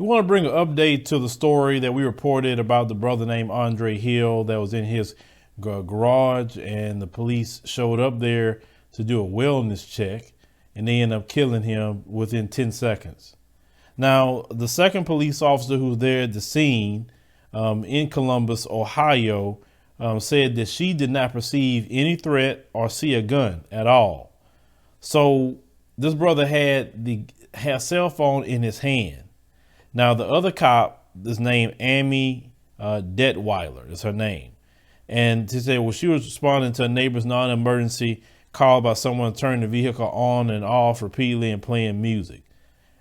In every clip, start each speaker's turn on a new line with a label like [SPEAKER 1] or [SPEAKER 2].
[SPEAKER 1] We want to bring an update to the story that we reported about the brother named Andre Hill that was in his garage, and the police showed up there to do a wellness check, and they ended up killing him within 10 seconds. Now, the second police officer who was there at the scene in Columbus, Ohio, said that she did not perceive any threat or see a gun at all. So this brother had a cell phone in his hand. Now, the other cop is named Amy Detweiler, is her name. And she said, well, she was responding to a neighbor's non-emergency call about someone turning the vehicle on and off repeatedly and playing music.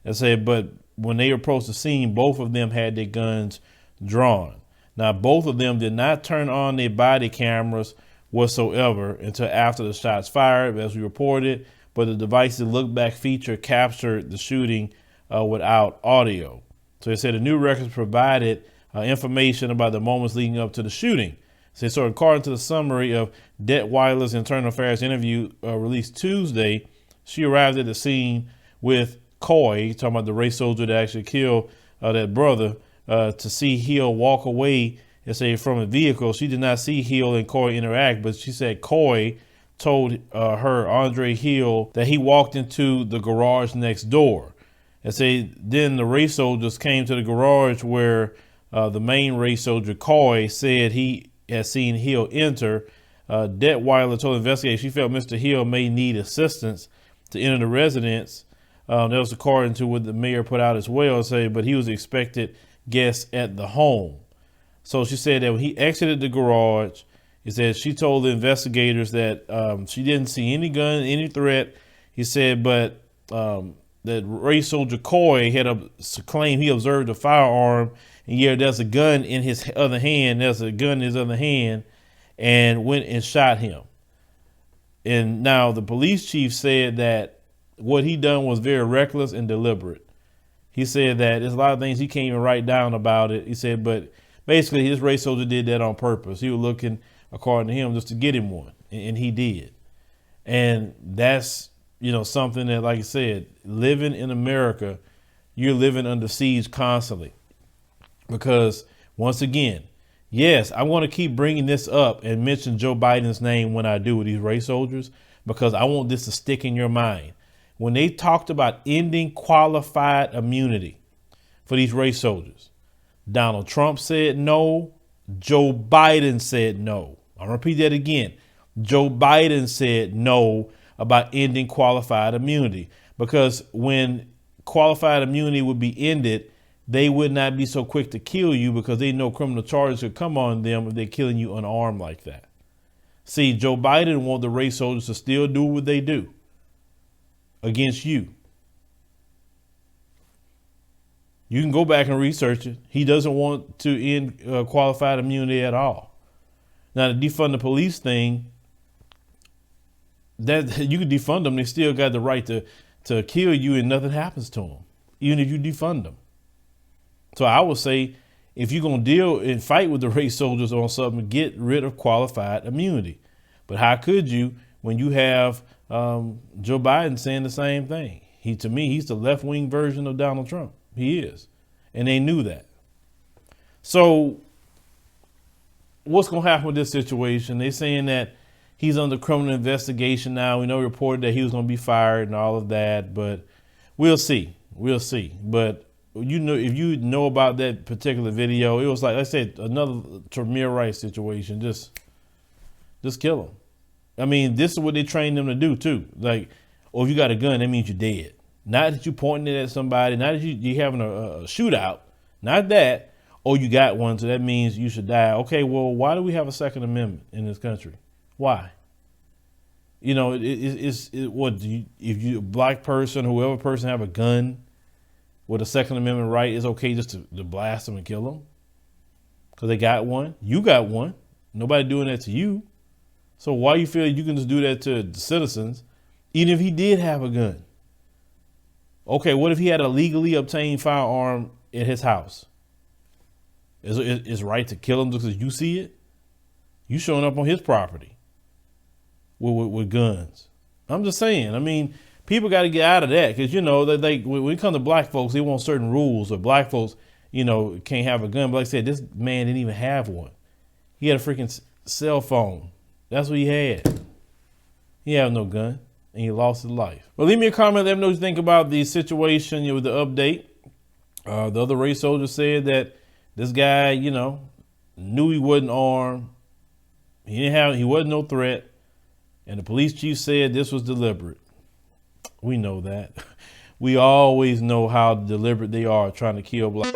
[SPEAKER 1] And said, but when they approached the scene, both of them had their guns drawn. Now, both of them did not turn on their body cameras whatsoever until after the shots fired, as we reported, but the device's look back feature captured the shooting without audio. So they said the new records provided information about the moments leading up to the shooting. So according to the summary of Detweiler's internal affairs interview released Tuesday, she arrived at the scene with Coy, talking about the race soldier that actually killed that brother, to see Hill walk away and say from a vehicle. She did not see Hill and Coy interact, but she said Coy told her, Andre Hill, that he walked into the garage next door. And say then the race soldiers came to the garage where the main race soldier, Coy, said he had seen Hill enter. Detweiler told investigators she felt Mr. Hill may need assistance to enter the residence. That was according to what the mayor put out as well, say, but he was expected guest at the home. So she said that when he exited the garage, he said she told the investigators that she didn't see any gun, any threat. He said, but that race soldier Coy had claimed he observed a firearm, and yeah, there's a gun in his other hand. There's a gun in his other hand, and went and shot him. And now the police chief said that what he done was very reckless and deliberate. He said that there's a lot of things he can't even write down about it. He said, but basically his race soldier did that on purpose. He was looking, according to him, just to get him one, and he did. And that's, something that, like I said, living in America, you're living under siege constantly. Because once again, yes, I want to keep bringing this up and mention Joe Biden's name when I do with these race soldiers, because I want this to stick in your mind. When they talked about ending qualified immunity for these race soldiers, Donald Trump said no. Joe Biden said no. I'll repeat that again. Joe Biden said no about ending qualified immunity, because when qualified immunity would be ended, they would not be so quick to kill you because they know criminal charges could come on them if they're killing you unarmed like that. See, Joe Biden wants the race soldiers to still do what they do against you. You can go back and research it. He doesn't want to end qualified immunity at all. Now, the defund the police thing, that you can defund them, they still got the right to kill you and nothing happens to them, even if you defund them. So I would say, if you're going to deal and fight with the race soldiers on something, get rid of qualified immunity. But how could you when you have Joe Biden saying the same thing? To me, he's the left-wing version of Donald Trump. He is. And they knew that. So what's going to happen with this situation? They're saying that he's under criminal investigation now. We know reported that he was going to be fired and all of that, but we'll see. We'll see. But if you know about that particular video, it was like I said, another Tamir Rice situation. Just kill him. I mean, this is what they trained them to do too. Like, if you got a gun, that means you're dead. Not that you're pointing it at somebody. Not that you're having a shootout. Not that. Oh, you got one, so that means you should die. Okay, well, why do we have a Second Amendment in this country? Why? If you a black person, whoever person have a gun with a Second Amendment right, it's okay just to blast them and kill them because they got one. You got one. Nobody doing that to you. So why you feel you can just do that to the citizens, even if he did have a gun? Okay, what if he had a legally obtained firearm at his house? It's right to kill him just because you see it? You showing up on his property with guns. I'm just saying. I mean, people got to get out of that, because, you know, when it comes to black folks, they want certain rules, or black folks, you know, can't have a gun. But like I said, this man didn't even have one. He had a freaking cell phone. That's what he had. He had no gun, and he lost his life. Well, leave me a comment. Let me know what you think about the situation, you know, with the update. The other race soldier said that this guy, you know, knew he wasn't armed. He wasn't no threat. And the police chief said this was deliberate. We know that. We always know how deliberate they are trying to kill black.